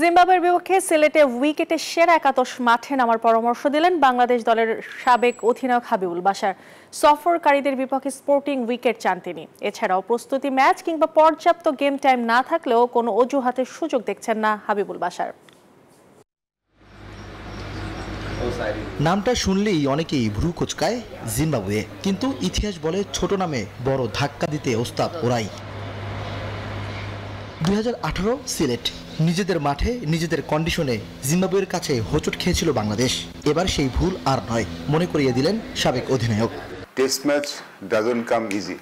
জিম্বাবুয়ের বিপক্ষে সিলেটে উইকেটে সেরা একাদশ মাঠে নামার পরামর্শ দিলেন বাংলাদেশ দলের সাবেক অধিনায়ক হাবিবুল বাশার। সফরকারীদের বিপক্ষে স্পোর্টিং উইকেট চান তিনি। এছাড়াও প্রস্তুতি ম্যাচ কিংবা পর্যাপ্ত গেম টাইম না থাকলেও কোনো অজুহাতের সুযোগ দেখছেন না হাবিবুল বাশার। নামটা শুনলেই অনেকেই ভ্রু কুঁচকায় জিম্বাবুয়ে, কিন্তু ইতিহাস বলে ছোট নামে বড় ধাক্কা দিতে ওস্তাদ ওরাই। 2018 সিলেট, নিজেদের মাঠে নিজেদের কন্ডিশনে জিম্বাবুয়ের কাছে হোঁচট খেয়েছিল বাংলাদেশ। এবার সেই ভুল আর নয়, মনে করিয়ে দিলেন সাবেক অধিনায়ক। Test match doesn't come easy.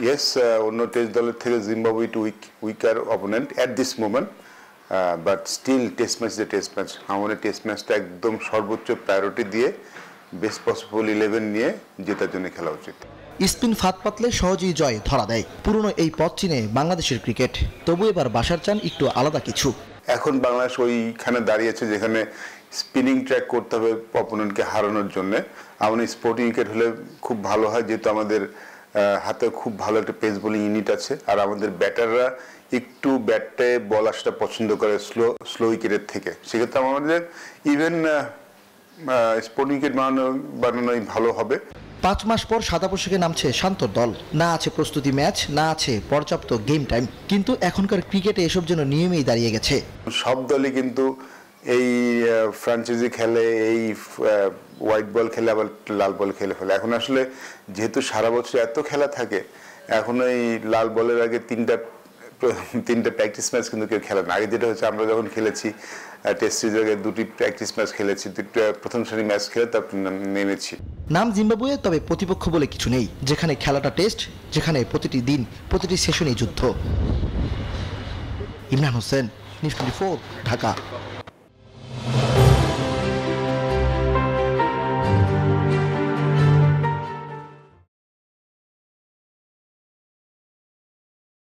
Yes, অন্য টেস্ট দলের থেকে Zimbabwe too weaker opponent at this moment, but still test match যে টেস্ট ম্যাচ। আমাদের টেস্ট ম্যাচটা একদম সর্বোচ্চ প্রায়োরিটি দিয়ে বেস্ট পসিবল 11 নিয়ে জেতার জন্য খেলা উচিত। স্পিন ফাঁদ পাতলে সহজেই জয় ধরা দেয়। পুরনো এই পথ চিনে বাংলাদেশের ক্রিকেট, তবু এবার বাশার চান একটু আলাদা কিছু। এখন বাংলাদেশ ওইখানে দাঁড়িয়েছে যেখানে স্পিনিং ট্র্যাক করতে হবে অপোনেন্টকে হারানোর জন্য। আমাদের স্পোর্টিং উইকেট হলে খুব ভালো হয়, যেহেতু আমাদের হাতে খুব ভালো একটা পেস বোলিং ইউনিট আছে, আর আমাদের ব্যাটাররা একটু ব্যাটে বল আসাটা পছন্দ করে স্লো উইকেটের থেকে। সেক্ষেত্রে আমাদের ইভেন স্পোর্টিং উইকেট বানানোই ভালো হবে। 5 মাস পর সাদা পোশাকে নামছে শান্তর দল। না আছে প্রস্তুতি ম্যাচ, না আছে পর্যাপ্ত গেম টাইম, কিন্তু এখনকার ক্রিকেটে এসব যেন নিয়মেই দাঁড়িয়ে গেছে। সব দলই কিন্তু এই ফ্র্যাঞ্চাইজি খেলে, এই হোয়াইট বল খেলে, আবার লাল বল খেলে ফেলে। এখন আসলে যেহেতু সারা বছর এত খেলা থাকে, এখন এই লাল বলের আগে তিনটা প্র্যাকটিস ম্যাচ কিন্তু কেউ খেলে না। আগে যেটা হচ্ছে, আমরা যখন খেলেছি টেস্ট সিরিজের আগে 2টি প্র্যাকটিস ম্যাচ খেলেছি, 2টা প্রথম শ্রেণী ম্যাচ খেলে তারপর নেমেছি। নাম জিম্বাবুয়ে, তবে প্রতিপক্ষ বলে কিছু নেই। যেখানে খেলাটা টেস্ট, যেখানে প্রতিটি দিন প্রতিটি সেশনই যুদ্ধ। ইমরান হোসেন, নিউজ 24, ঢাকা।